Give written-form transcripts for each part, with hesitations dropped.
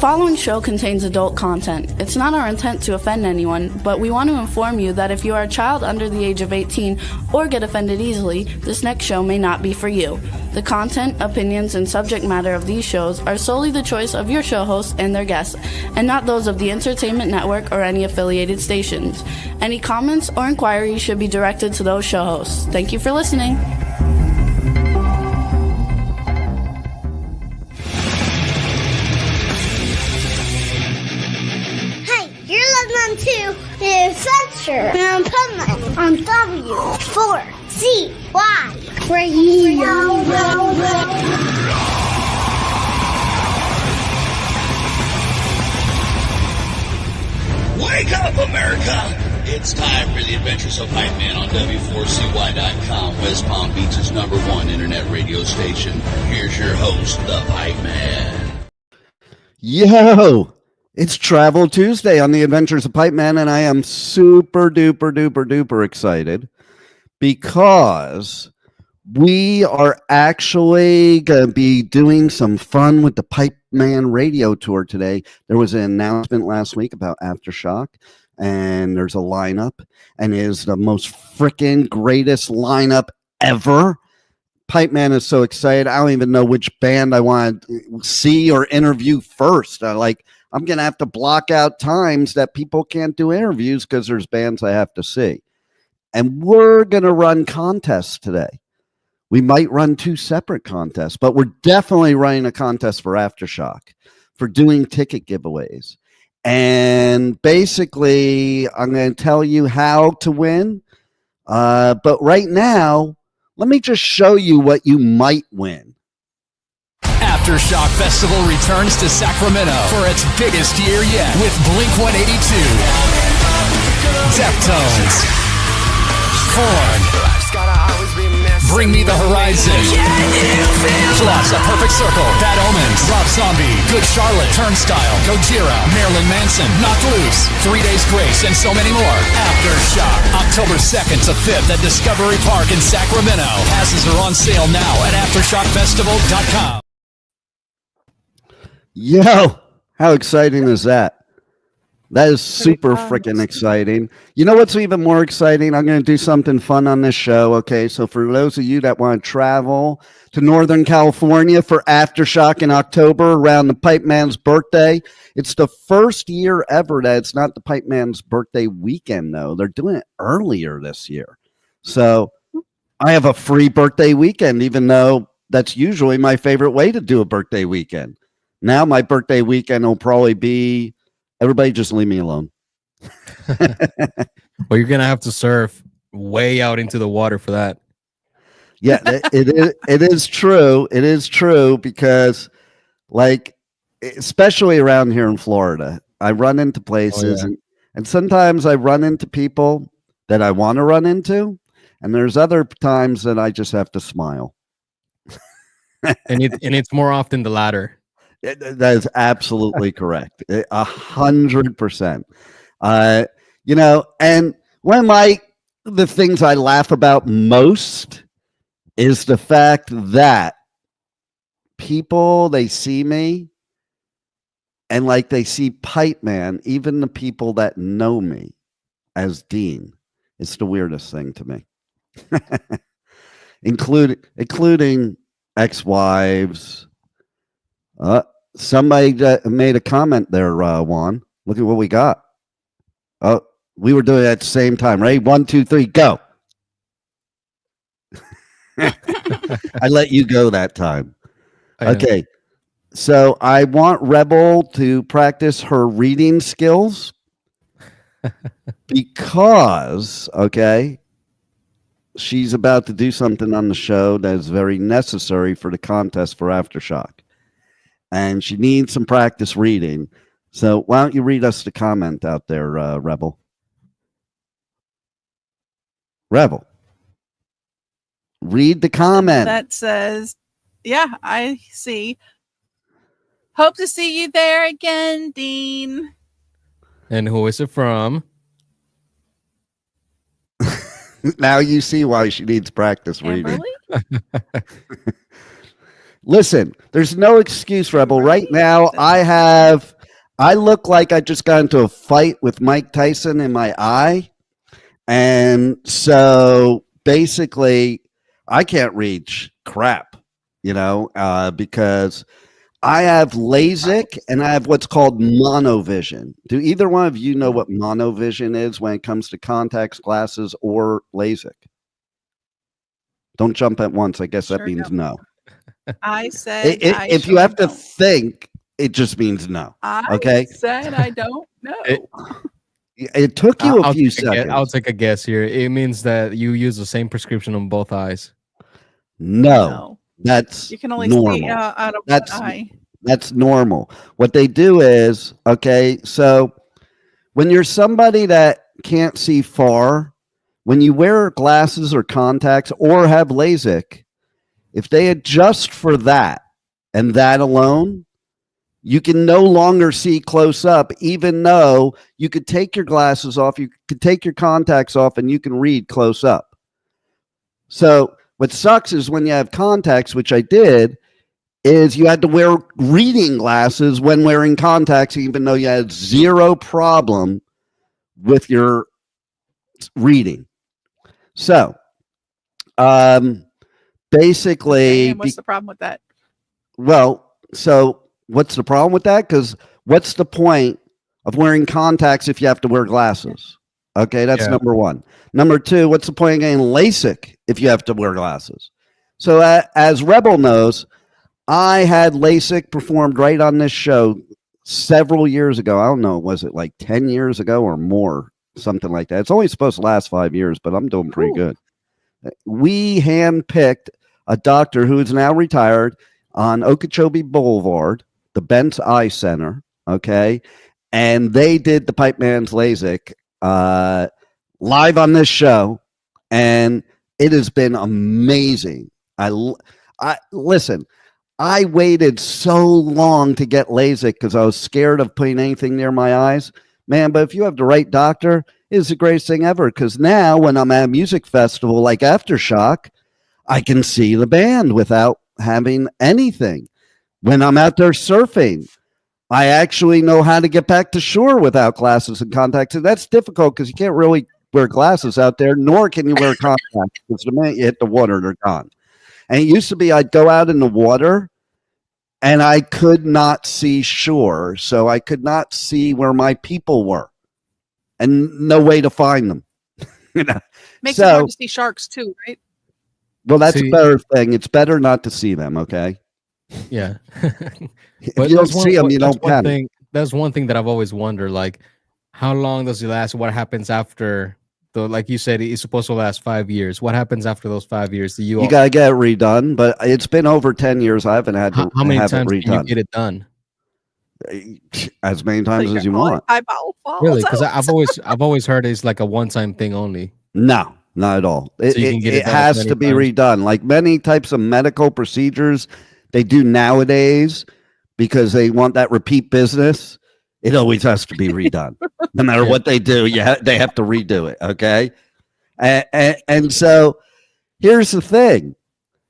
following show contains adult content. It's not our intent to offend anyone, but we want to inform you that if you are a child under the age of 18 or get offended easily, this next show may not be for you. The content, opinions, and subject matter of these shows are solely the choice of your show hosts and their guests, and not those of the Entertainment Network or any affiliated stations. Any comments or inquiries should be directed to those show hosts. Thank you for listening. To the Adventures of Pipeman on W4CY Radio. Wake up, America! It's time for the Adventures of Pipeman on W4CY.com, West Palm Beach's #1 internet radio station. Here's your host, the Pipeman. Yo! It's Travel Tuesday on the Adventures of Pipeman, and I am super duper duper duper excited because we are actually going to be doing some fun with the Pipeman Radio Tour today. There was an announcement last week about Aftershock, and there's a lineup, and it is the most freaking greatest lineup ever. Pipeman is so excited. I don't even know which band I want to see or interview first. I'm going to have to block out times that people can't do interviews because there's bands I have to see. And we're going to run contests today. We might run 2 separate contests, but we're definitely running a contest for Aftershock for doing ticket giveaways. And basically, I'm going to tell you how to win. But right now, let me just show you what you might win. Aftershock Festival returns to Sacramento for its biggest year yet with Blink-182, Deftones, Korn, Bring Me the Horizon, plus A Perfect Circle, Bad Omens, Rob Zombie, Good Charlotte, Turnstile, Gojira, Marilyn Manson, Knocked Loose, 3 Days Grace, and so many more. Aftershock, October 2nd to 5th at Discovery Park in Sacramento. Passes are on sale now at AftershockFestival.com. Yo, how exciting is that? That is super freaking exciting. You know what's even more exciting? I'm going to do something fun on this show, okay? So for those of you that want to travel to Northern California for Aftershock in October around the Pipeman's birthday, it's the first year ever that it's not the Pipeman's birthday weekend, though. They're doing it earlier this year. So I have a free birthday weekend, even though that's usually my favorite way to do a birthday weekend. Now my birthday weekend will probably be, everybody just leave me alone. Well, you're going to have to surf way out into the water for that. Yeah, it is true. It is true because, especially around here in Florida, I run into places and sometimes I run into people that I want to run into. And there's other times that I just have to smile. and it's more often the latter. That is absolutely correct. 100%. And one of the things I laugh about most is the fact that people, they see me and they see Pipeman, even the people that know me as Dean. It's the weirdest thing to me. including ex-wives. Somebody made a comment there, Juan. Look at what we got. Oh, we were doing it at the same time. Ready? 1, 2, 3, go. I let you go that time. Okay. So I want Rebel to practice her reading skills because, she's about to do something on the show that is very necessary for the contest for Aftershock. And she needs some practice reading. So why don't you read us the comment out there, Rebel? Rebel. Read the comment. That says, yeah, I see. Hope to see you there again, Dean. And who is it from? Now you see why she needs practice reading. Listen, there's no excuse, Rebel. Right now, I have I look like I just got into a fight with Mike Tyson in my eye. And so basically, I can't reach crap, because I have LASIK and I have what's called monovision. Do either one of you know what monovision is when it comes to contacts, glasses, or LASIK? Don't jump at once. I guess that means no. I said if you have to think, it just means no. Okay. I said I don't know. It took you a few seconds. I'll take a guess here. It means that you use the same prescription on both eyes. No. That's you can only normal. see out of one eye. That's normal. What they do is, so when you're somebody that can't see far, when you wear glasses or contacts or have LASIK, if they adjust for that and that alone, you can no longer see close up, even though you could take your glasses off, you could take your contacts off, and you can read close up. So what sucks is when you have contacts, which I did, is you had to wear reading glasses when wearing contacts, even though you had zero problem with your reading. So, basically, what's the problem with that? Well, so what's the problem with that? Because what's the point of wearing contacts if you have to wear glasses? Okay, that's number one. Number two, what's the point of getting LASIK if you have to wear glasses? So as Rebel knows, I had LASIK performed right on this show several years ago. I don't know, was it like 10 years ago or more? Something like that. It's only supposed to last 5 years, but I'm doing pretty good. We handpicked a doctor who is now retired on Okeechobee Boulevard, the Bent's Eye Center, okay? And they did the Pipeman's LASIK live on this show, and it has been amazing. Listen, I waited so long to get LASIK because I was scared of putting anything near my eyes. Man, but if you have the right doctor, it's the greatest thing ever. Because now when I'm at a music festival like Aftershock, I can see the band without having anything. When I'm out there surfing, I actually know how to get back to shore without glasses and contacts. And that's difficult because you can't really wear glasses out there, nor can you wear contacts because the minute you hit the water, they're gone. And it used to be I'd go out in the water and I could not see shore. So I could not see where my people were and no way to find them. Makes it hard to see sharks too, right? Well, that's a better thing. It's better not to see them, okay? Yeah. If you don't see them, you don't panic. That's one thing that I've always wondered, like, how long does it last? What happens after? Like you said, it's supposed to last 5 years. What happens after those 5 years? You got to get it redone, but it's been over 10 years. I haven't had to how many have times it redone. can you get it done? As many times as you want. Really? Because I've always heard it's like a one-time thing only. No, not at all. It has to be redone. Like many types of medical procedures they do nowadays because they want that repeat business. It always has to be redone. No matter what they do, they have to redo it, okay? And so here's the thing.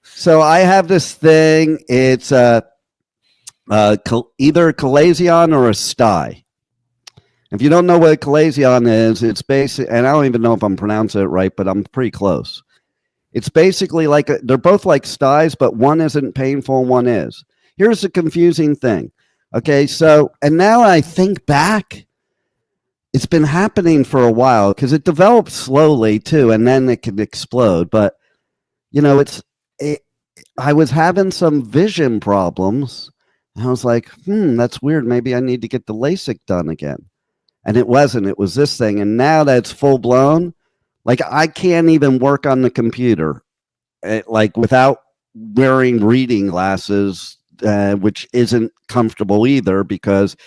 So I have this thing. It's either a chalazion or a sty. If you don't know what a chalazion is, it's basic, and I don't even know if I'm pronouncing it right, but I'm pretty close. It's basically like they're both like styes, but one isn't painful and one is. Here's the confusing thing. Okay, so, and now I think back, it's been happening for a while because it develops slowly too, and then it can explode. But, I was having some vision problems. And I was like, that's weird. Maybe I need to get the LASIK done again. And it wasn't. It was this thing. And now that it's full blown, like I can't even work on the computer, like without wearing reading glasses. Which isn't comfortable either because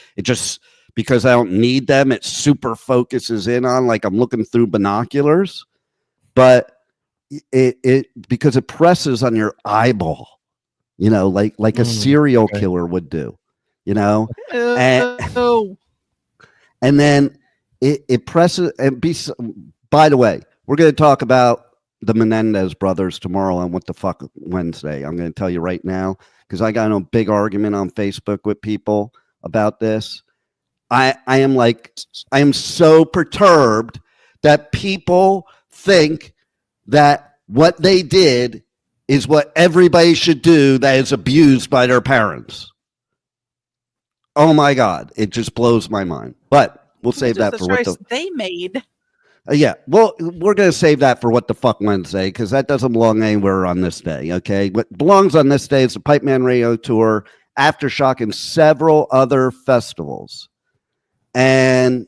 because I don't need them. It super focuses in on like I'm looking through binoculars, but it because it presses on your eyeball, like a serial killer would do, and then it presses and by the way, we're going to talk about the Menendez brothers tomorrow on What the Fuck Wednesday. I'm going to tell you right now. Because I got in a big argument on Facebook with people about this. I am so perturbed that people think that what they did is what everybody should do that is abused by their parents. Oh my God. It just blows my mind. But we'll save that for what they made. Yeah, well, we're going to save that for What the Fuck Wednesday, because that doesn't belong anywhere on this day, okay? What belongs on this day is the Pipeman Radio Tour, Aftershock, and several other festivals. And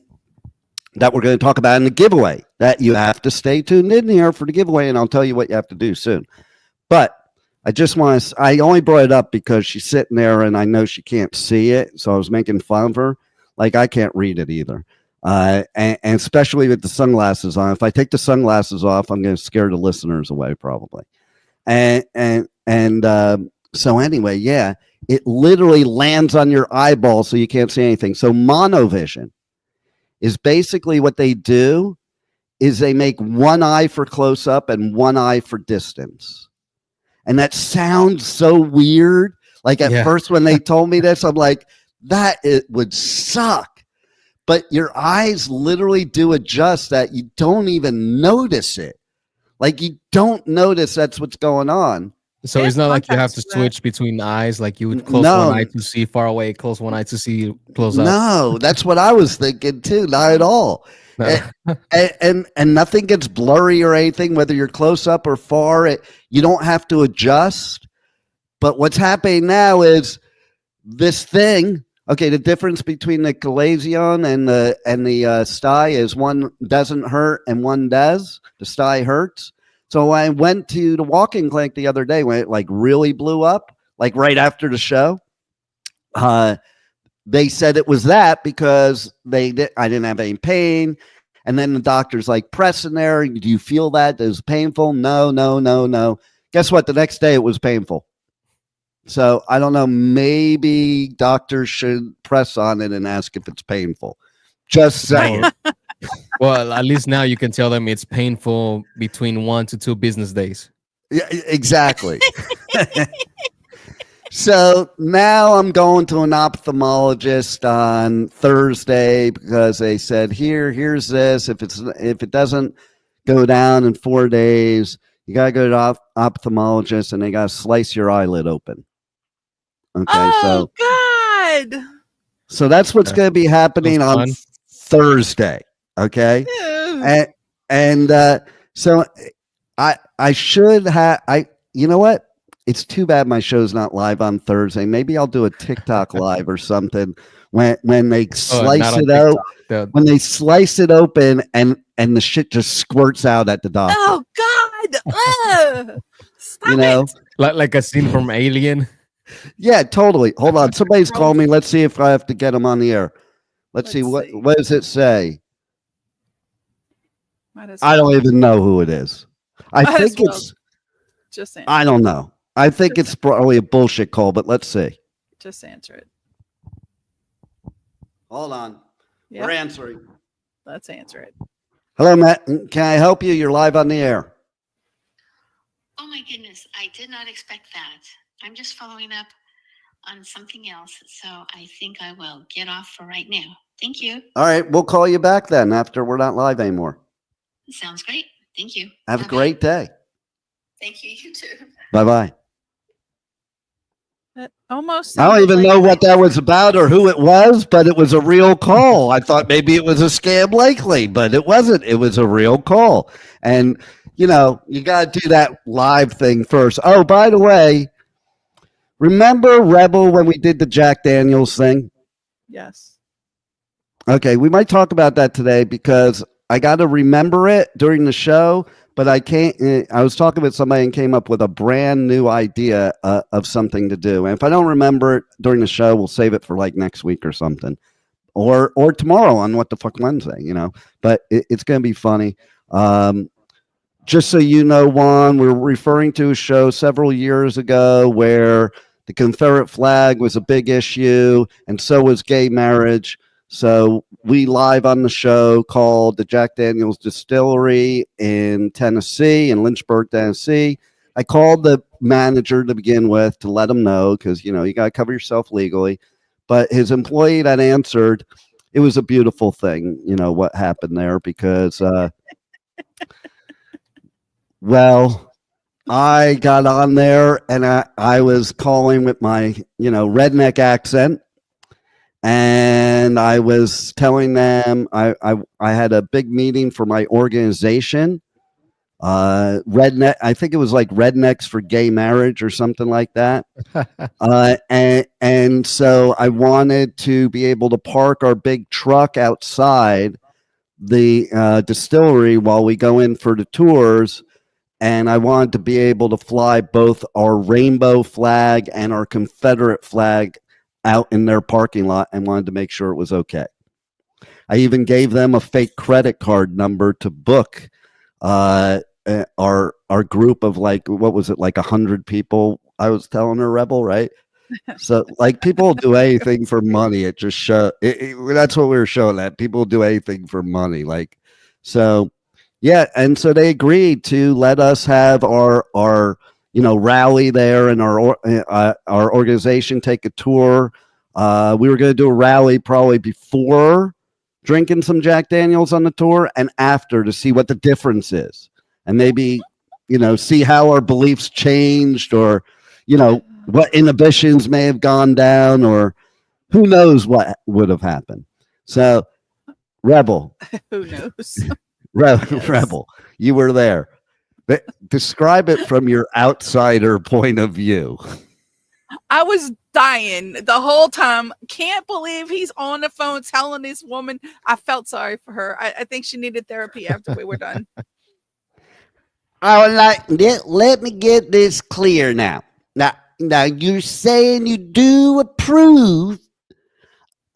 that we're going to talk about in the giveaway, that you have to stay tuned in here for the giveaway, and I'll tell you what you have to do soon. But I just want to, I only brought it up because she's sitting there, and I know she can't see it, so I was making fun of her. Like, I can't read it either. And especially with the sunglasses on. If I take the sunglasses off, I'm going to scare the listeners away probably. So anyway, yeah, it literally lands on your eyeball so you can't see anything. So monovision is basically what they do is they make one eye for close up and one eye for distance. And that sounds so weird. Like at first when they told me this, I'm like, that it would suck. But your eyes literally do adjust that you don't even notice it. Like you don't notice that's what's going on. So it's not like you have to switch between eyes, like you would close one eye to see far away, close one eye to see close up. No, that's what I was thinking too. Not at all. No. And nothing gets blurry or anything, whether you're close up or far. You don't have to adjust. But what's happening now is this thing. Okay, the difference between the Calazion and the sty is one doesn't hurt and one does. The sty hurts. So I went to the walking clinic the other day when it like really blew up, like right after the show. They said it was that because I didn't have any pain. And then the doctor's like pressing there. Do you feel that? Is it painful? No. Guess what? The next day it was painful. So I don't know, maybe doctors should press on it and ask if it's painful. Just saying. Well, at least now you can tell them it's painful between 1 to 2 business days. Yeah, exactly. So now I'm going to an ophthalmologist on Thursday because they said, here's this. If it doesn't go down in 4 days, you got to go to ophthalmologist and they got to slice your eyelid open. Okay, God. So that's what's going to be happening on Thursday. Okay. So I should have, you know what? It's too bad my show's not live on Thursday. Maybe I'll do a TikTok live or something when they slice it out. When they slice it open and the shit just squirts out at the doctor. Oh God. Stop it. Like a scene from Alien. Yeah, totally. Hold on. Somebody's calling me. Let's see if I have to get them on the air. Let's see. What does it say? I don't even know who it is. I think it's just answer. I don't know. I think it's probably a bullshit call, but let's see. Just answer it. Hold on. We're answering. Let's answer it. Hello, Matt. Can I help you? You're live on the air. Oh my goodness. I did not expect that. I'm just following up on something else, so I think I will get off for right now. Thank you. All right, we'll call you back then after we're not live anymore. Sounds great. Thank you. Have a great day. Thank you. You too. Bye-bye. That almost. I don't even know what that was about or who it was, but it was a real call. I thought maybe it was a scam likely, but it wasn't. It was a real call. And, you got to do that live thing first. Oh, by the way, remember Rebel when we did the Jack Daniels thing? Yes. Okay, we might talk about that today because I got to remember it during the show, but I can't. I was talking with somebody and came up with a brand new idea of something to do. And if I don't remember it during the show, we'll save it for like next week or something, or tomorrow on What the Fuck Wednesday. But it's going to be funny. Just so you know, Juan, we're referring to a show several years ago where the Confederate flag was a big issue, and so was gay marriage. So we live on the show called the Jack Daniels Distillery in Tennessee, in Lynchburg, Tennessee. I called the manager to begin with to let him know because, you got to cover yourself legally. But his employee that answered, it was a beautiful thing, what happened there, because well, I got on there and I was calling with my redneck accent, and I was telling them I had a big meeting for my organization, redneck, I think it was like Rednecks for Gay Marriage or something like that. And so I wanted to be able to park our big truck outside the distillery while we go in for the tours, and I wanted to be able to fly both our rainbow flag and our Confederate flag out in their parking lot, and wanted to make sure it was okay. I even gave them a fake credit card number to book our group of, like, what was it, like 100 people. I was telling her, Rebel, right? So, like, people do anything for money. It just that's what we were showing, that people do anything for money. Like, so yeah, and so they agreed to let us have our rally there, and our organization take a tour. We were going to do a rally probably before drinking some Jack Daniels on the tour, and after, to see what the difference is, and maybe see how our beliefs changed, or what inhibitions may have gone down, or who knows what would have happened. So, Rebel, Who knows? Yes. Rebel, you were there. Describe it from your outsider point of view. I was dying the whole time. Can't believe he's on the phone telling this woman. I felt sorry for her. I think she needed therapy after we were done. I would like, let me get this clear now. Now you're saying you do approve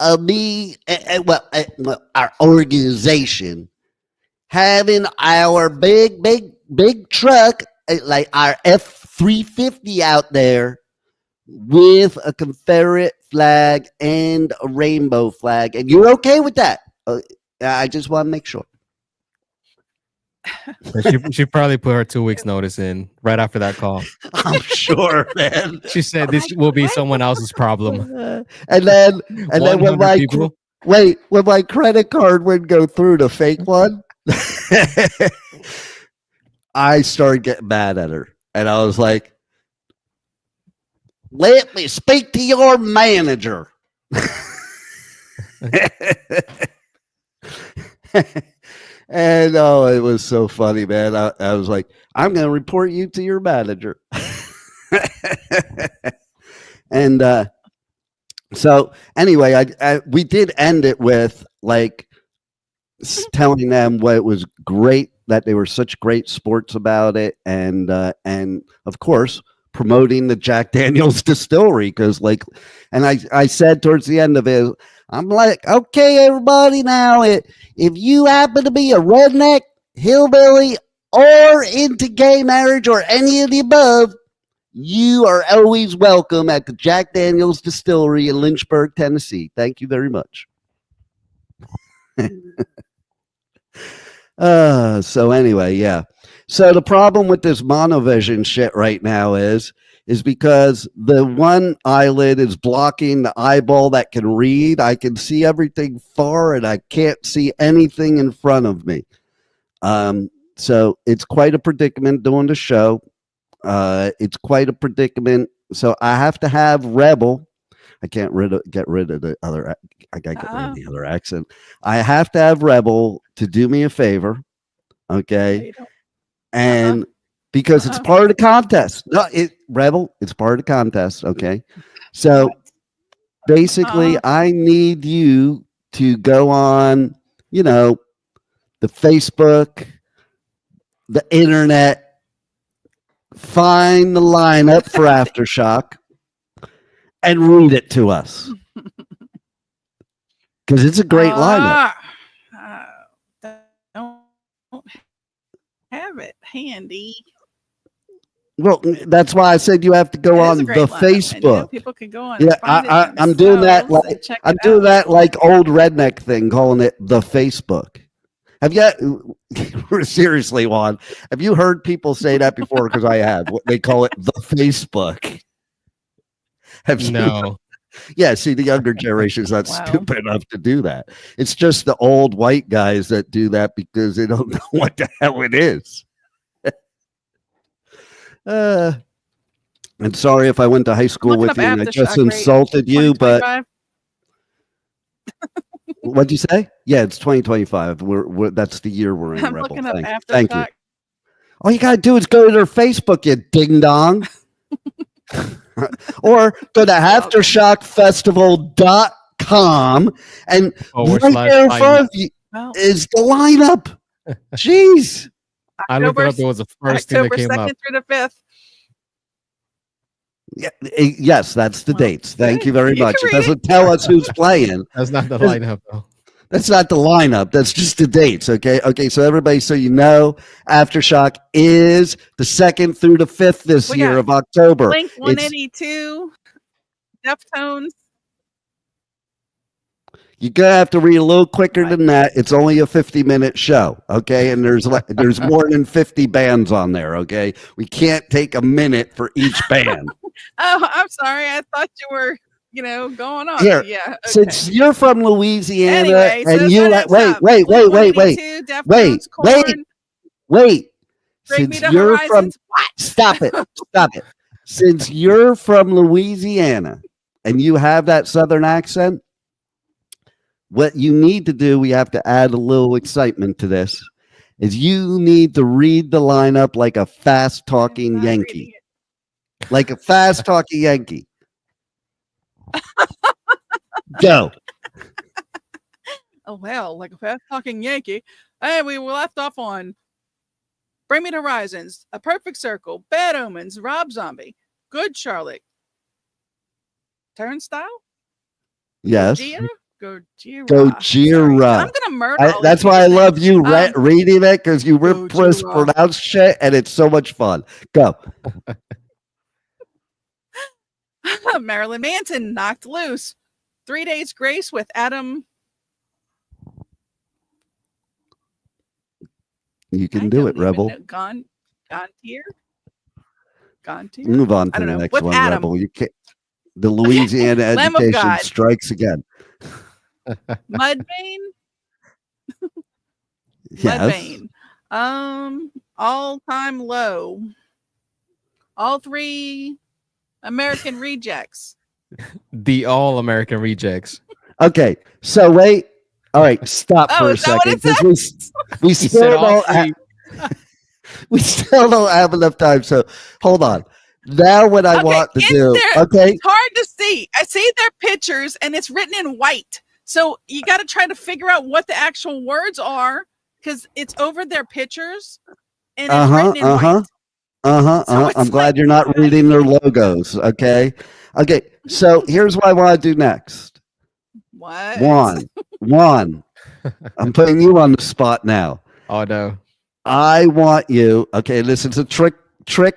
of me, our organization having our big truck, like our F-350 out there, with a Confederate flag and a rainbow flag, and you're okay with that? I just want to make sure. She probably put her 2 weeks notice in right after that call. I'm sure, man. She said this will be someone else's problem. And then when my credit card wouldn't go through, the fake one, I started getting mad at her, and I was like, "Let me speak to your manager." And it was so funny, man. I was like, "I'm going to report you to your manager." And so anyway, we did end it with, like, telling them what it was great that they were such great sports about it, and of course promoting the Jack Daniels distillery, because, like, and I said towards the end of it, I'm like, okay, everybody, now if you happen to be a redneck, hillbilly, or into gay marriage, or any of the above, you are always welcome at the Jack Daniels Distillery in Lynchburg, Tennessee. Thank you very much. So anyway, yeah. So the problem with this monovision shit right now is because the one eyelid is blocking the eyeball that can read. I can see everything far, and I can't see anything in front of me. So it's quite a predicament doing the show. It's quite a predicament. So I have to have Rebel. I can't get rid of the other. I gotta get rid of the other accent. I have to have Rebel to do me a favor, okay? And because it's part of the contest. No, Rebel, it's part of the contest, okay? So basically, I need you to go on, the Facebook, the internet, find the lineup for Aftershock, and read it to us, because it's a great lineup. Don't have it handy. Well, that's why I said you have to go on the Facebook. People can go on. Yeah, I'm doing that. I'm doing that like old redneck thing, calling it the Facebook. Have you? Seriously, Juan, have you heard people say that before? Because I have. They call it the Facebook. Have you? No. Yeah, see, the younger generation's not Wow. stupid enough to do that. It's just the old white guys that do that because they don't know what the hell it is. I'm sorry if I went to high school Looking with up you and I just Aftershock, right? insulted you, but 2025. what'd you say? Yeah, it's 2025. We're that's the year we're in, I'm Rebel. looking up Thank you. Aftershock. All you gotta do is go to their Facebook, you ding dong. Or go to aftershockfestival.com and right there in front of you Well, is the lineup. Jeez. I looked it October, up. It was the first thing that October came 2nd up. through the 5th. Yeah, yes, that's the Well, dates. Thank you very you much. can It read it. doesn't tell us who's playing. That's not the That's- lineup, though. That's not the lineup. That's just the dates. Okay. Okay. So everybody, so you know, Aftershock is the 2nd through the 5th this We year got of October. Blink It's 182, Deftones. you're gonna have to read a little quicker than that. It's only a 50-minute show. Okay. And there's more than 50 bands on there. Okay. We can't take a minute for each band. Oh, I'm sorry. I thought you were, going on. Here, Yeah. Okay. Since you're from Louisiana Anyway, so and you sign-ups wait, up. wait, Blink wait, wait, wait, 182, Deftones, wait, Korn, wait. Bring Me Since the you're from Horizons. What? Stop it. Stop it. Since you're from Louisiana and you have that southern accent, what you need to do, we have to add a little excitement to this, is you need to read the lineup like a fast talking Not reading Yankee. it. Like a fast talking Yankee. Go. Oh, well, like a fast talking Yankee. Hey, we left off on Bring Me the Horizons, A Perfect Circle, Bad Omens, Rob Zombie, Good Charlotte, Turnstile, Yes. Gojira. Gojira. I'm gonna murder. all That's these why I people's love names. you reading it, because you Gojira. pronounce shit and it's so much fun. Go. Marilyn Manson, Knocked Loose, 3 Days Grace with Adam. You I can do don't it, even Rebel. know. Gontier. Move on to I the don't know. next With one, Adam. Rebel. You can't. The Louisiana Lamb of education God. strikes again. Mudvayne. Yes. Mudvayne. All Time Low. All Three American Rejects. The All American Rejects. Okay. So wait. All right. Stop for a is that what second, it because we He still said all don't. three. We still don't have enough time. So hold on. Now, what I want to do. Okay. It's hard to see. I see their pictures and it's written in white. So you got to try to figure out what the actual words are because it's over their pictures and it's written in white. So it's I'm glad like- you're not reading their logos. Okay. Okay. So here's what I want to do next. What? One. I'm putting you on the spot now. Oh, no. I want you. Okay, this is a trick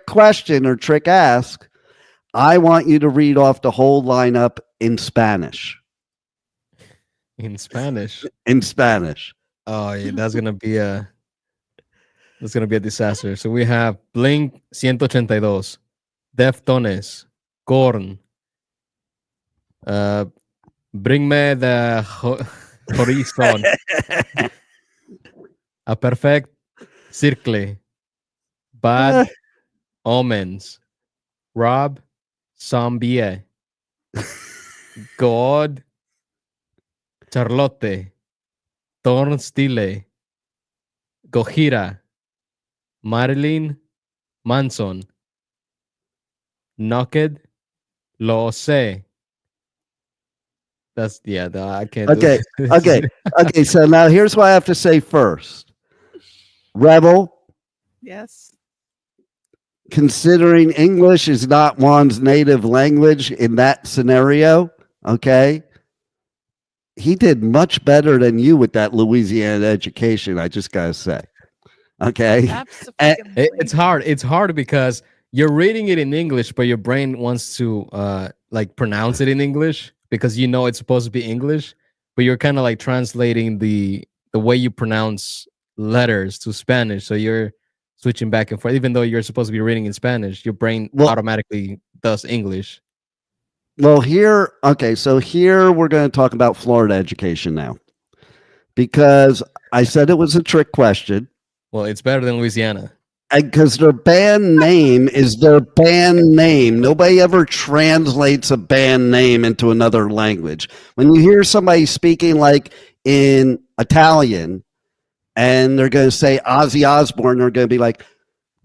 question or trick ask. I want you to read off the whole lineup in Spanish. In Spanish. In Spanish. Oh, yeah, that's gonna be a disaster. So we have Blink 182, Deftones, Korn, Bring Me the Horizon, A Perfect Circle, Bad Omens, Rob Zombie, God, Charlotte, Turnstile, Gojira, Marilyn Manson, Knocked, Lo Sé. That's I can't. Okay, do it. okay. So now here's what I have to say first. Rebel, Yes. considering English is not Juan's native language in that scenario, okay, he did much better than you with that Louisiana education, I just gotta say. Okay. Absolutely. It's hard. It's hard because you're reading it in English, but your brain wants to like pronounce it in English because you know it's supposed to be English, but you're kind of like translating the way you pronounce letters to Spanish. So you're switching back and forth, even though you're supposed to be reading in Spanish, your brain automatically does English. Well, here, okay, so here we're going to talk about Florida education now because I said it was a trick question. Well, it's better than Louisiana. Because their band name is their band name. Nobody ever translates a band name into another language. When you hear somebody speaking like in Italian and they're going to say Ozzy Osbourne, they're going to be like,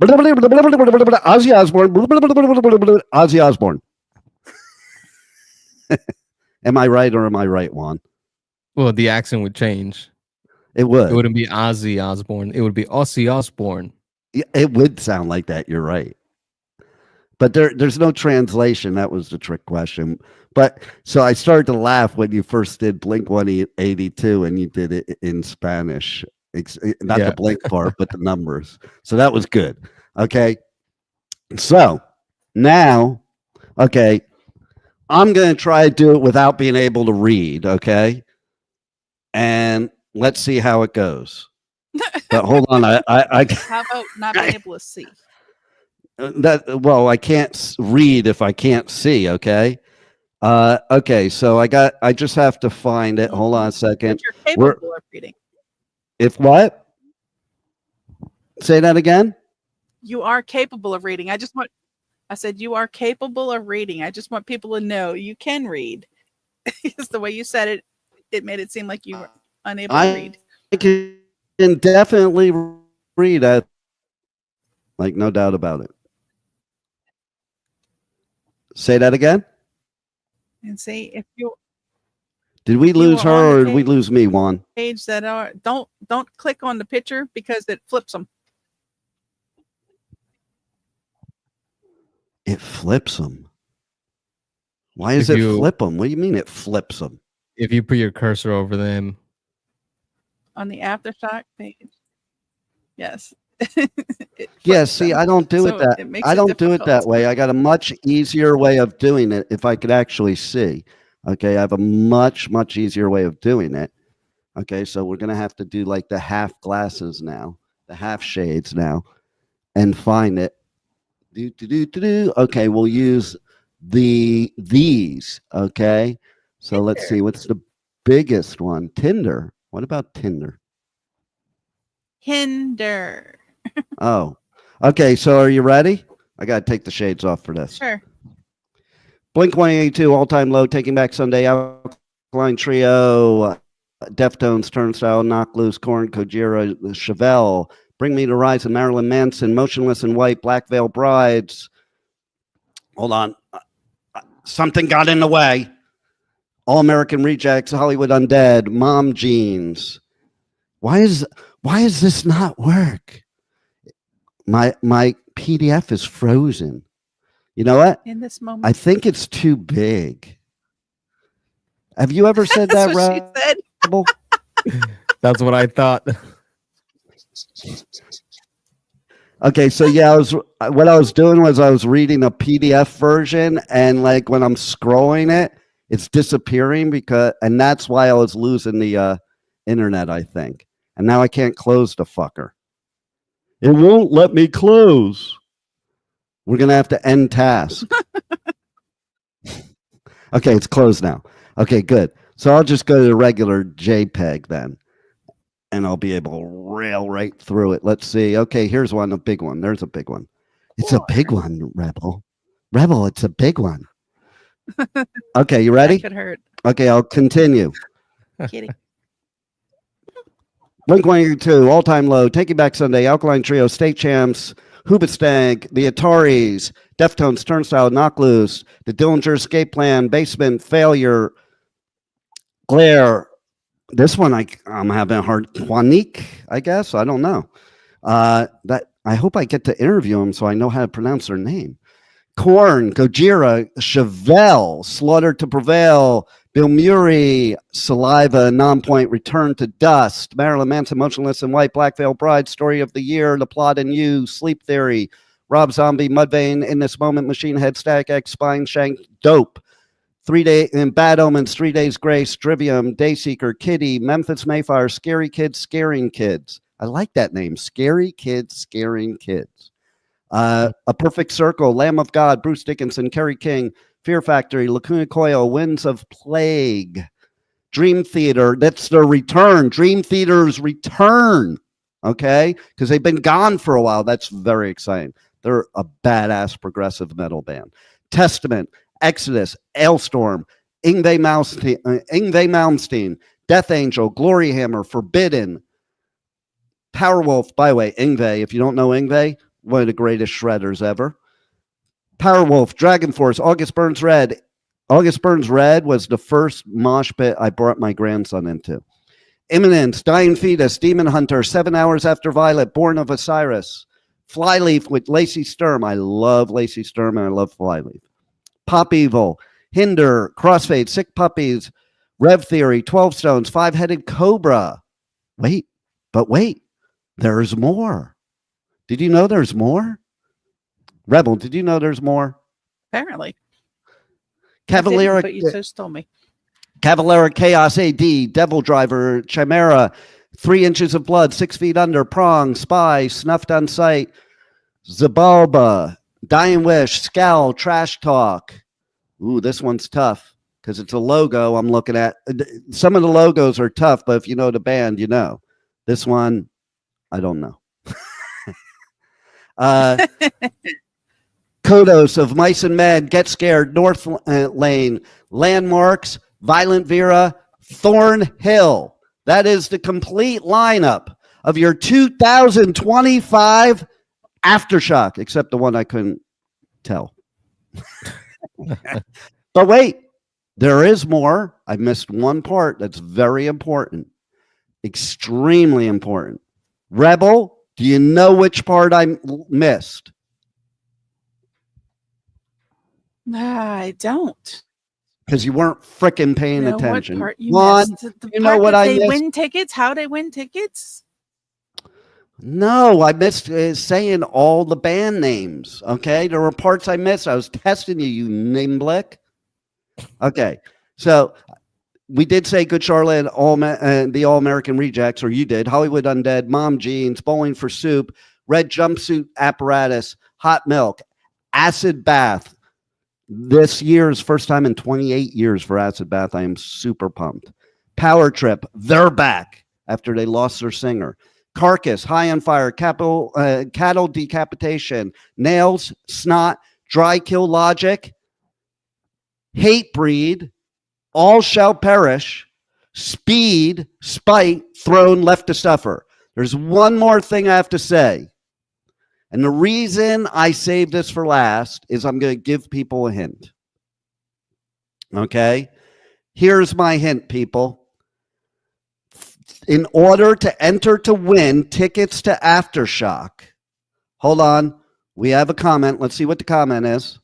Ozzy Osbourne, Ozzy Osbourne. Am I right or am I right, Juan? Well, the accent would change. It would. It wouldn't be Ozzy Osbourne. It would be Ozzy Osbourne. It would sound like that. You're right. But there's no translation. That was the trick question. But so I started to laugh when you first did Blink 182 and you did it in Spanish. Not the Blink part, but the numbers. So that was good. Okay. So now, okay, I'm going to try to do it without being able to read. Okay. And let's see how it goes. But hold on, I How about not being able to see? I can't read if I can't see. Okay, okay. So I just have to find it. Hold on a second. But you're capable of reading. If what? Say that again. You are capable of reading. I said you are capable of reading. I just want people to know you can read. Because the way you said it, it made it seem like you were unable to read. I can definitely read it. Like, no doubt about it. Say that again. And see if you did we lose her or did we lose me, Juan? Page that are don't click on the picture because it flips them. It flips them. Why does it flip them? What do you mean it flips them? If you put your cursor over them. On the Aftershock page. Yes. Yeah, see, I don't do it that. I don't do it that way. I got a much easier way of doing it if I could actually see. Okay, I have a much easier way of doing it. Okay, so we're gonna have to do like the half glasses now, the half shades now, and find it. Okay, we'll use these. Okay, so let's see. What's the biggest one? Tinder. What about Tinder? Hinder. Oh, okay. So are you ready? I got to take the shades off for this. Sure. Blink 182, All Time Low, Taking Back Sunday, Alkaline Trio, Deftones, Turnstile, Knock Loose, Korn, Gojira, Chevelle, Bring Me to Rise, and Marilyn Manson, Motionless in White, Black Veil Brides. Hold on. Something got in the way. All American Rejects, Hollywood Undead, Mom Jeans. Why is this not work? My PDF is frozen. You know what? In this moment, I think it's too big. Have you ever said that, Rebel? That's what I thought. Okay, so yeah, what I was doing was I was reading a PDF version, and like when I'm scrolling it, it's disappearing and that's why I was losing the internet, I think. And now I can't close the fucker. It won't let me close. We're gonna have to end task. Okay, it's closed now. Okay, good. So I'll just go to the regular JPEG then. And I'll be able to rail right through it. Let's see. Okay, here's one, a big one. There's a big one. It's a big one, Rebel. Rebel, it's a big one. Okay, you ready? That could hurt. Okay, I'll continue. Kidding. Blink 182, All Time Low, Taking Back Sunday, Alkaline Trio, State Champs, Hoobastank, The Ataris, Deftones, Turnstile, Knock Loose, The Dillinger Escape Plan, Basement, Failure, Glare. This one I'm having a hard. Quanique, I guess. I don't know. That I hope I get to interview him so I know how to pronounce their name. Korn, Gojira, Chevelle, Slaughter to Prevail, Bill Murray, Saliva, Non-Point, Return to Dust, Marilyn Manson, Motionless in White, Black Veil Bride, Story of the Year, The Plot and You, Sleep Theory, Rob Zombie, Mudvayne, In This Moment, Machine Head, Static X, Spine Shank, Dope, 3 Day in Bad Omens, 3 Days Grace, Trivium, Dayseeker, Kitty, Memphis Mayfire, Scary Kids, Scaring Kids. I like that name, Scary Kids, Scaring Kids. A Perfect Circle, Lamb of God, Bruce Dickinson, Kerry King, Fear Factory, Lacuna Coil, Winds of Plague, Dream Theater. That's their return. Dream Theater's return. Okay? Because they've been gone for a while. That's very exciting. They're a badass progressive metal band. Testament, Exodus, Ailstorm, Yngwie Malmsteen, Death Angel, Glory Hammer, Forbidden, Powerwolf. By the way, Yngwie, if you don't know Yngwie, one of the greatest shredders ever. Powerwolf, Dragon Force, August Burns Red. August Burns Red was the first mosh pit I brought my grandson into. Imminence, Dying Fetus, Demon Hunter, 7 Hours After Violet, Born of Osiris, Flyleaf with Lacey Sturm. I love Lacey Sturm and I love Flyleaf. Pop Evil, Hinder, Crossfade, Sick Puppies, Rev Theory, 12 Stones, Five-Headed Cobra. Wait, there's more. Did you know there's more? Rebel, did you know there's more? Apparently. Cavalera, but you just told me. Cavalera Chaos AD, Devil Driver, Chimera, 3 Inches of Blood, 6 Feet Under, Prong, Spy, Snuffed on Sight, Zabalba, Dying Wish, Scowl, Trash Talk. Ooh, this one's tough because it's a logo I'm looking at. Some of the logos are tough, but if you know the band, you know. This one, I don't know. Kodos of Mice and Men, Get Scared, North Lane, Landmarks, Violent Vera, Thornhill. That is the complete lineup of your 2025 Aftershock, except the one I couldn't tell. But wait, there is more. I missed one part that's very important, extremely important. Rebel, do you know which part I missed? I don't. Because you weren't freaking paying attention. What part you missed? You know what I missed? They win tickets? How they win tickets? No, I missed saying all the band names. Okay, there were parts I missed. I was testing you nimblick. Okay, so we did say Good Charlotte, the All American Rejects, or you did. Hollywood Undead, Mom Jeans, Bowling for Soup, Red Jumpsuit Apparatus, Hot Milk, Acid Bath. This year's first time in 28 years for Acid Bath. I am super pumped. Power Trip, they're back after they lost their singer. Carcass, High on Fire, Cattle Decapitation, Nails, Snot, Dry Kill Logic, Hatebreed, All Shall Perish, Speed, Spite, Throne, Left to Suffer. There's one more thing I have to say. And the reason I saved this for last is I'm going to give people a hint. Okay? Here's my hint, people. In order to enter to win tickets to Aftershock, hold on. We have a comment. Let's see what the comment is.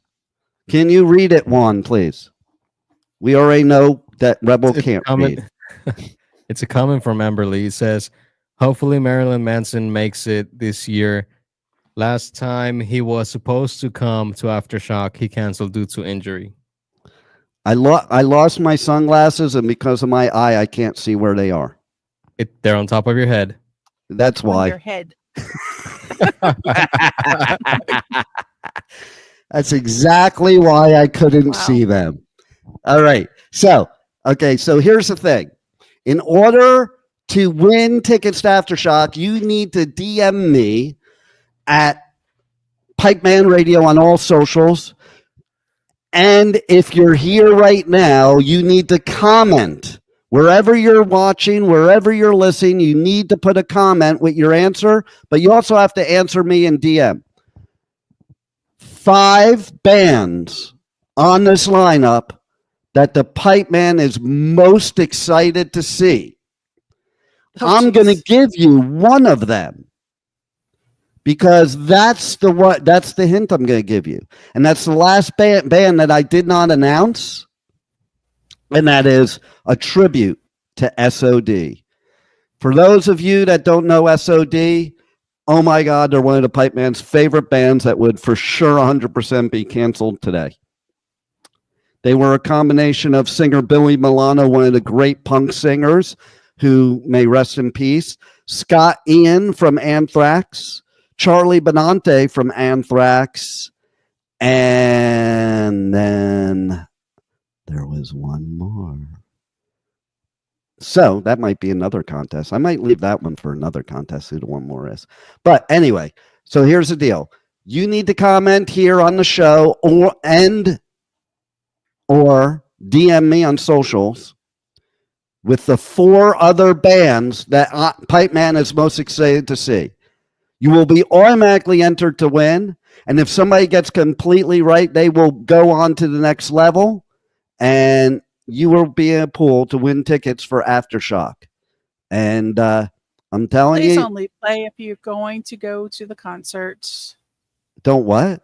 Can you read it, Juan, please? We already know that Rebel can't read. It's a comment from Amberly. It says, hopefully Marilyn Manson makes it this year. Last time he was supposed to come to Aftershock, he canceled due to injury. I lost my sunglasses, and because of my eye, I can't see where they are. They're on top of your head. That's why. On your head. That's exactly why I couldn't see them. All right. So here's the thing. In order to win tickets to Aftershock, you need to DM me at Pipeman Radio on all socials. And if you're here right now, you need to comment. Wherever you're watching, wherever you're listening, you need to put a comment with your answer, but you also have to answer me in DM. 5 bands on this lineup that the Pipeman is most excited to see. I'm going to give you one of them because that's the hint I'm going to give you. And that's the last band that I did not announce. And that is a tribute to SOD. For those of you that don't know SOD, oh my God, they're one of the Pipeman's favorite bands that would for sure 100% be canceled today. They were a combination of singer Billy Milano, one of the great punk singers, who may rest in peace, Scott Ian from Anthrax, Charlie Benante from Anthrax, And then there was one more. So that might be another contest. I might leave that one for another contest, who the one more is. But anyway, so here's the deal. You need to comment here on the show or DM me on socials with the 4 other bands that Pipeman is most excited to see. You will be automatically entered to win. And if somebody gets completely right, they will go on to the next level. And you will be in a pool to win tickets for Aftershock. And I'm telling Please you. Please only play if you're going to go to the concert. Don't what?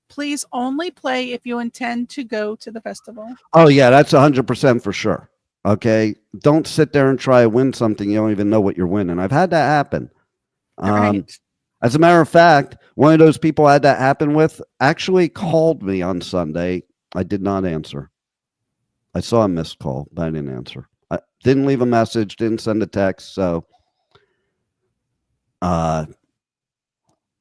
Please only play if you intend to go to the festival. Oh, yeah, that's 100% for sure. Okay? Don't sit there and try to win something you don't even know what you're winning. I've had that happen. Right. As a matter of fact, one of those people I had that happen with actually called me on Sunday. I did not answer. I saw a missed call, but I didn't answer. I didn't leave a message, didn't send a text, so I'm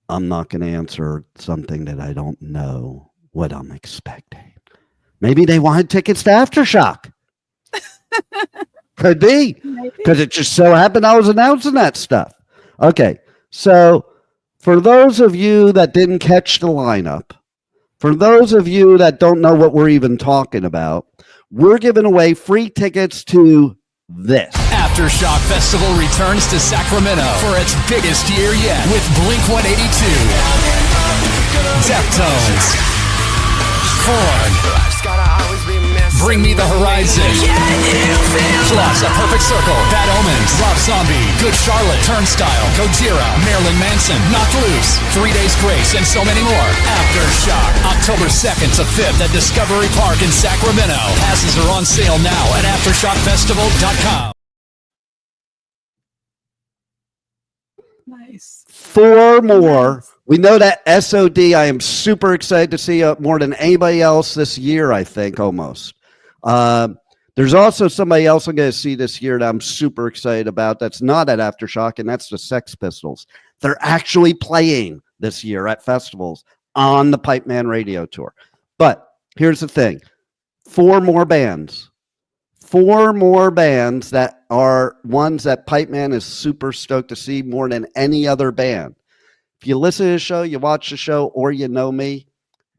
not going to answer something that I don't know what I'm expecting. Maybe they wanted tickets to Aftershock. Could be, because it just so happened I was announcing that stuff. Okay, so for those of you that didn't catch the lineup, for those of you that don't know what we're even talking about, we're giving away free tickets to this. Aftershock Festival returns to Sacramento for its biggest year yet with Blink-182, Deftones, Korn, Bring Me the Horizon, plus A Perfect Circle, Bad Omens, Rob Zombie, Good Charlotte, Turnstile, Gojira, Marilyn Manson, Knocked Loose, 3 Days Grace, and so many more. Aftershock, October 2nd to 5th at Discovery Park in Sacramento. Passes are on sale now at AftershockFestival.com. Nice. 4 more. We know that SOD, I am super excited to see more than anybody else this year, I think, almost. There's also somebody else I'm going to see this year that I'm super excited about that's not at Aftershock, and that's the Sex Pistols. They're actually playing this year at festivals on the Pipeman Radio Tour. But here's the thing. 4 more bands. 4 more bands that are ones that Pipeman is super stoked to see more than any other band. If you listen to the show, you watch the show, or you know me,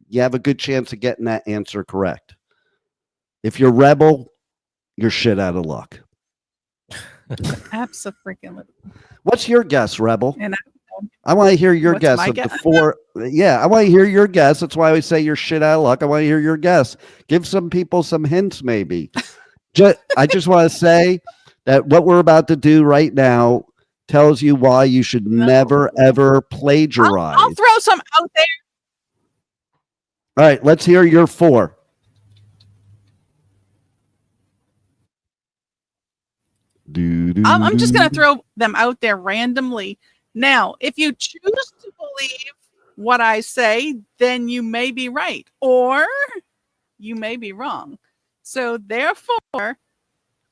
you have a good chance of getting that answer correct. If you're Rebel, you're shit out of luck. Absolutely. What's your guess, Rebel? And I want to hear your What's guess my of guess? the 4. Yeah, I want to hear your guess. That's why I always say you're shit out of luck. I want to hear your guess. Give some people some hints, maybe. I just want to say that what we're about to do right now tells you why you should never, ever plagiarize. I'll throw some out there. All right, let's hear your 4. I'm just going to throw them out there randomly. Now, if you choose to believe what I say, then you may be right, or you may be wrong. So therefore,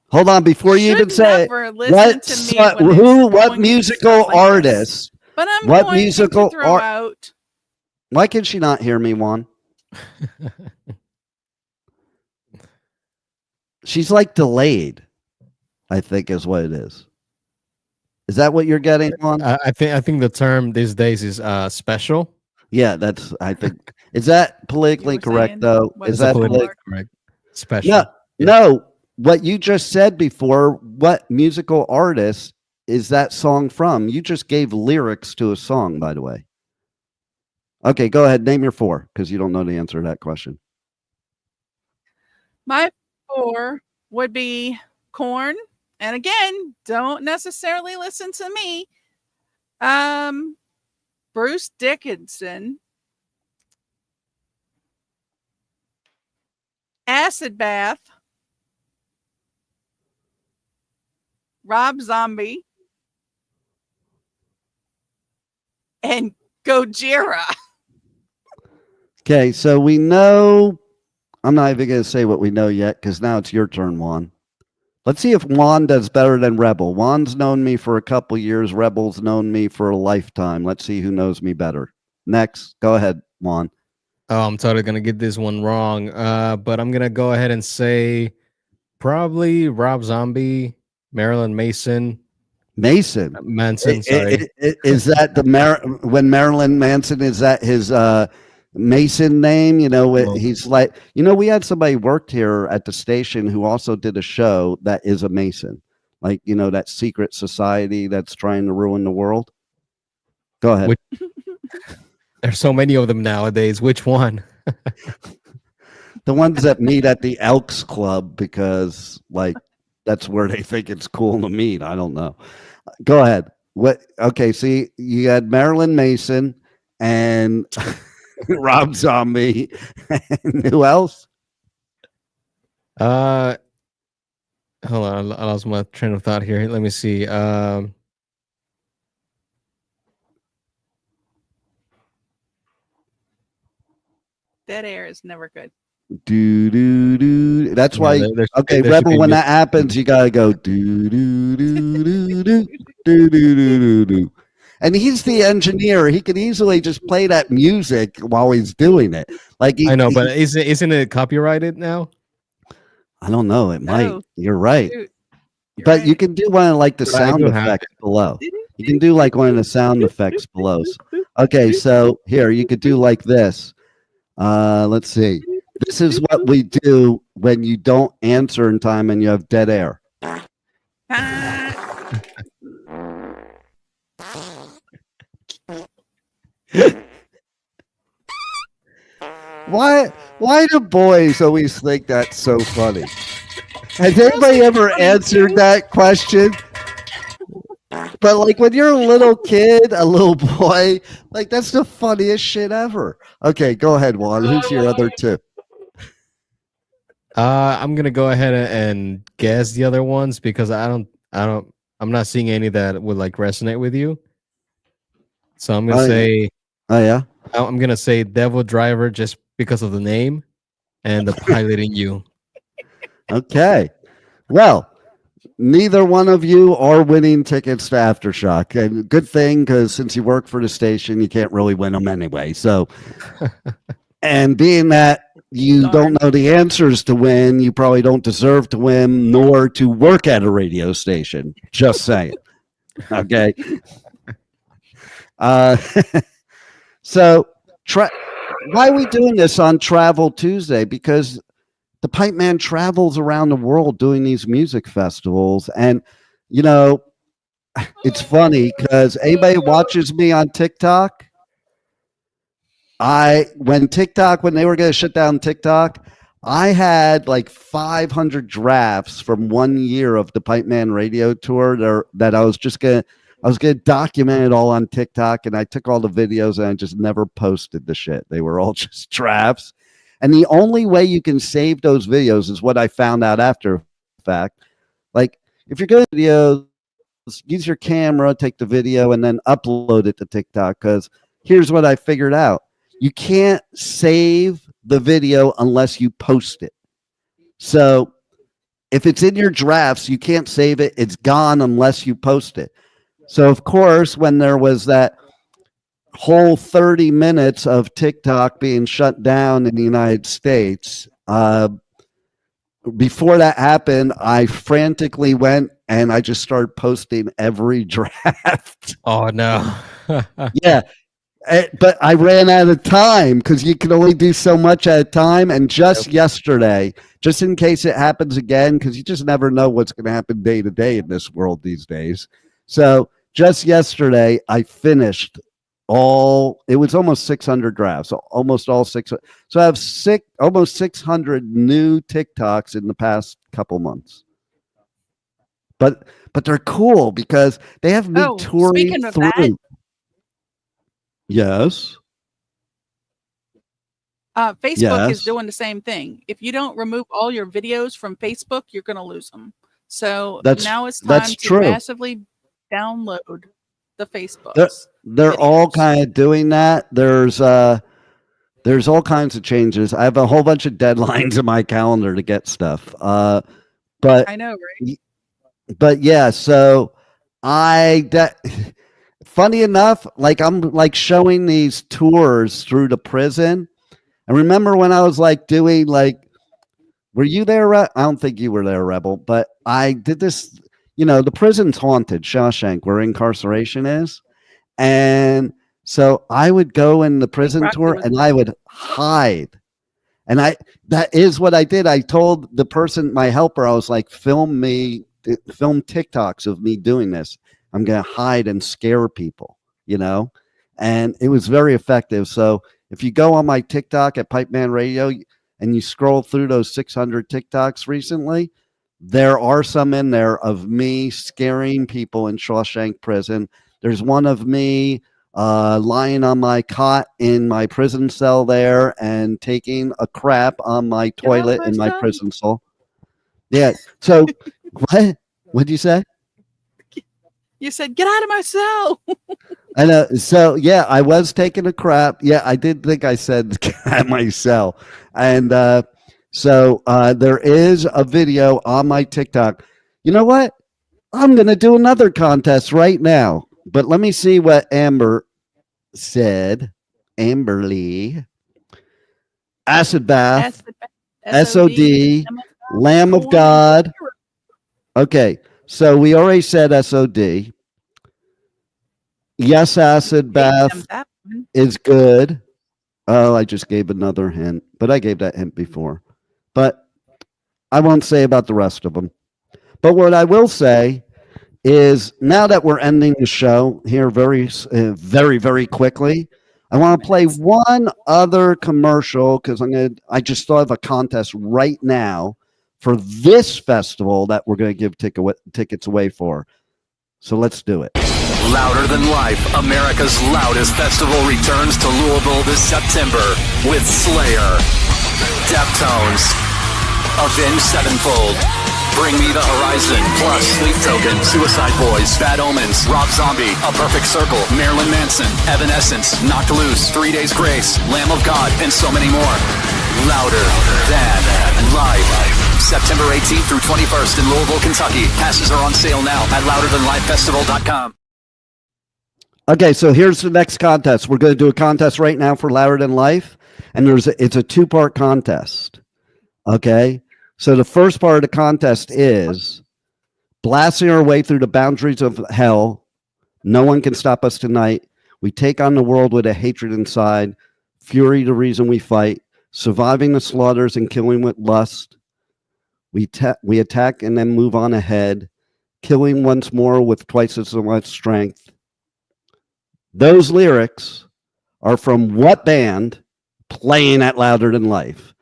hold on, before you even say it, what musical artist? But I'm what going musical to throw out. Why can she not hear me, Juan? She's like delayed, I think is what it is. Is that what you're getting on? I think the term these days is special. Yeah, that's. I think is that politically correct though? Is that politically correct? Special. No. What you just said before. What musical artist is that song from? You just gave lyrics to a song, by the way. Okay, go ahead. Name your 4 because you don't know the answer to that question. My 4 would be Korn. And again, don't necessarily listen to me. Bruce Dickinson, Acid Bath, Rob Zombie, and Gojira. Okay, so we know. I'm not even going to say what we know yet because now it's your turn, Juan. Let's see if Juan does better than Rebel. Juan's known me for a couple years. Rebel's known me for a lifetime. Let's see who knows me better. Next, go ahead, Juan. Oh, I'm totally gonna get this one wrong. But I'm gonna go ahead and say probably Rob Zombie, Marilyn Manson. Mason. Manson, sorry. Is that when Marilyn Manson, is that his Mason name? You know, Oh. he's like, you know, we had somebody worked here at the station who also did a show that is a Mason, like, you know, that secret society that's trying to ruin the world. Go ahead. There's so many of them nowadays. Which one? The ones that meet at the Elks Club because, like, that's where they think it's cool to meet. I don't know. Go ahead. What? Okay, see, you had Marilyn Manson and Rob Zombie. And who else? Hold on, I lost my train of thought here. Let me see. Dead air is never good. Do do do. That's Yeah, why. Okay, there should Rebel. be When music. that happens, you gotta go do do do do do do do do do. And he's the engineer. He could easily just play that music while he's doing it. Like I know, but isn't it copyrighted now? I don't know. It might. Oh, You're right. shoot. You're But right. you can do one of like the But I sound do have effects below. You can do like one of the sound effects below. Okay, so here you could do like this. Let's see. This is what we do when you don't answer in time and you have dead air. Ah, Why do boys always think that's so funny? Has anybody ever answered that question? But like when you're a little kid, a little boy, like that's the funniest shit ever. Okay, go ahead, Juan. Who's your other two? I'm gonna go ahead and guess the other ones because I'm not seeing any that would like resonate with you. So I'm gonna say Oh yeah. I'm gonna say Devil Driver just because of the name and the pilot in you. Okay. Well, neither one of you are winning tickets to Aftershock. And good thing, because since you work for the station, you can't really win them anyway. So, and being that you don't know the answers to win, you probably don't deserve to win, nor to work at a radio station. Just saying. Okay. So, why are we doing this on Travel Tuesday? Because the Pipeman travels around the world doing these music festivals. And, you know, it's funny because anybody watches me on TikTok, when they were going to shut down TikTok, I had like 500 drafts from 1 year of the Pipeman Radio Tour that I was going to document it all on TikTok, and I took all the videos and I just never posted the shit. They were all just drafts. And the only way you can save those videos is what I found out after the fact. Like, if you're going to videos, use your camera, take the video, and then upload it to TikTok. Because here's what I figured out. You can't save the video unless you post it. So if it's in your drafts, you can't save it. It's gone unless you post it. So, of course, when there was that whole 30 minutes of TikTok being shut down in the United States, before that happened, I frantically went and I just started posting every draft. Oh no. Yeah. But I ran out of time because you can only do so much at a time. And just yesterday, just in case it happens again, because you just never know what's going to happen day to day in this world these days. So just yesterday, I finished it was almost 600 drafts, almost all 600. So I have almost 600 new TikToks in the past couple months. But they're cool because they have me touring speaking of through. that, Yes. Facebook is Yes. doing the same thing. If you don't remove all your videos from Facebook, you're going to lose them. So That's now it's time that's to true. massively download the They're, Facebooks. they're all videos. kind of doing that. There's all kinds of changes. I have a whole bunch of deadlines in my calendar to get stuff. But I know, right? but yeah, so funny enough, like I'm like showing these tours through the prison, And remember when I was like doing like, were you there? I don't think you were there, Rebel, but I did this, the prison's haunted, Shawshank, where Incarceration is. And so I would go in the prison tour and I would hide. And that is what I did. I told the person, my helper, I was like, film TikToks of me doing this. I'm going to hide and scare people, and it was very effective. So if you go on my TikTok at Pipeman Radio and you scroll through those 600 TikToks recently, there are some in there of me scaring people in Shawshank prison. There's one of me lying on my cot in my prison cell there and taking a crap on my toilet in my prison cell. Yeah. So what? What'd you say? You said, get out of my cell. I know. So yeah, I was taking a crap. Yeah, I did think I said get out of my cell. And so there is a video on my TikTok. You know what? I'm going to do another contest right now. But let me see what Amber said. Amber Lee. Acid bath. SOD. Lamb of God. Okay. So we already said SOD. Yes, acid bath is good. Oh, I just gave another hint. But I gave that hint before. But I won't say about the rest of them. But what I will say is now that we're ending the show here very, very quickly, I want to play one other commercial because I just thought of a contest right now for this festival that we're going to give tickets away for. So let's do it. Louder Than Life, America's loudest festival, returns to Louisville this September with Slayer, Deftones, Avenged Sevenfold, Bring Me the Horizon, plus Sleep Token, Suicide Boys, Bad Omens, Rob Zombie, A Perfect Circle, Marilyn Manson, Evanescence, Knocked Loose, 3 Days Grace, Lamb of God, and so many more. Louder Than Life. September 18th through 21st in Louisville, Kentucky. Passes are on sale now at louderthanlifefestival.com. Okay, so here's the next contest. We're going to do a contest right now for Louder Than Life, and it's a two-part contest. Okay, so the first part of the contest is blasting our way through the boundaries of hell. No one can stop us tonight. We take on the world with a hatred inside, fury the reason we fight, surviving the slaughters and killing with lust. We attack and then move on ahead, killing once more with twice as much strength. Those lyrics are from what band playing at Louder Than Life?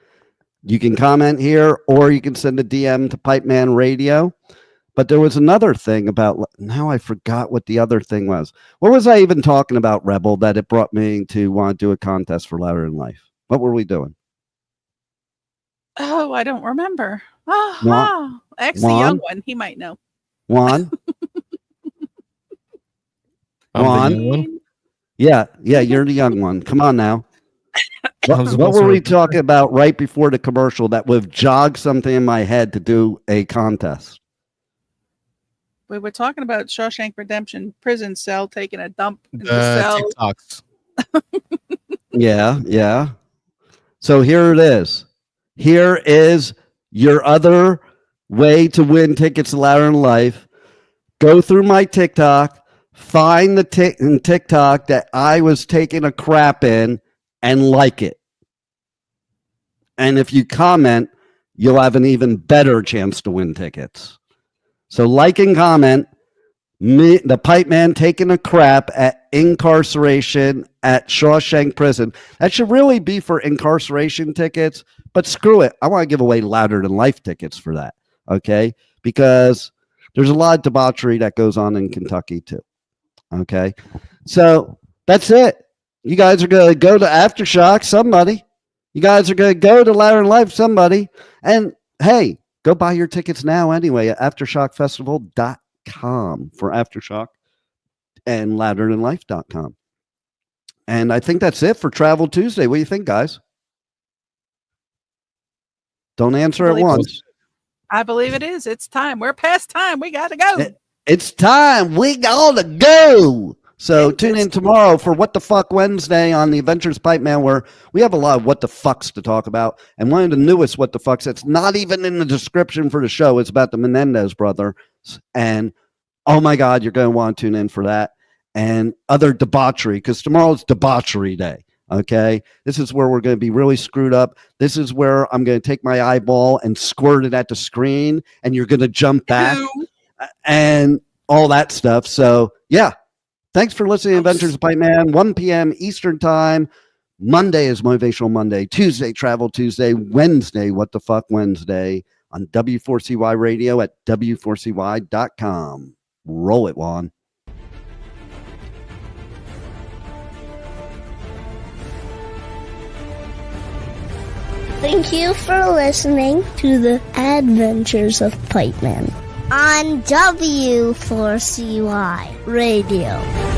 You can comment here or you can send a DM to Pipeman Radio. But there was another thing about, now I forgot what the other thing was. What was I even talking about, Rebel, that it brought me to want to do a contest for Louder Than Life? What were we doing? Oh, I don't remember. Oh, X, the young one, he might know. Juan? Juan? Yeah, you're the young one. Come on now. What were we talking about right before the commercial that would have jogged something in my head to do a contest? We were talking about Shawshank Redemption prison cell taking a dump in the cell. TikToks. Yeah. So here it is. Here is your other way to win tickets to Louder Than Life. Go through my TikTok, find the TikTok that I was taking a crap in, and like it. And if you comment, you'll have an even better chance to win tickets. So like and comment, the Pipeman taking a crap at Incarceration at Shawshank Prison. That should really be for Incarceration tickets, but screw it. I want to give away Louder Than Life tickets for that, okay? Because there's a lot of debauchery that goes on in Kentucky too, okay? So that's it. You guys are going to go to Aftershock, somebody. You guys are going to go to Louder Than Life, somebody. And hey, go buy your tickets now anyway at aftershockfestival.com for Aftershock and louderthanlife.com. And I think that's it for Travel Tuesday. What do you think, guys? Don't answer at once. I believe it is. It's time. We're past time. We got to go. It's time. We got to go. So tune in tomorrow for What the Fuck Wednesday on the Adventures of Pipeman, where we have a lot of what the fucks to talk about. And one of the newest what the fucks that's not even in the description for the show is about the Menendez brothers. And oh my God, you're going to want to tune in for that. And other debauchery, because tomorrow's debauchery day. Okay. This is where we're going to be really screwed up. This is where I'm going to take my eyeball and squirt it at the screen, and you're going to jump back and all that stuff. So yeah. Thanks for listening to Adventures of Pipeman, 1 p.m. Eastern Time. Monday is Motivational Monday. Tuesday, Travel Tuesday. Wednesday, What the Fuck Wednesday on W4CY Radio at W4CY.com. Roll it, Juan. Thank you for listening to the Adventures of Pipeman on W4CY Radio.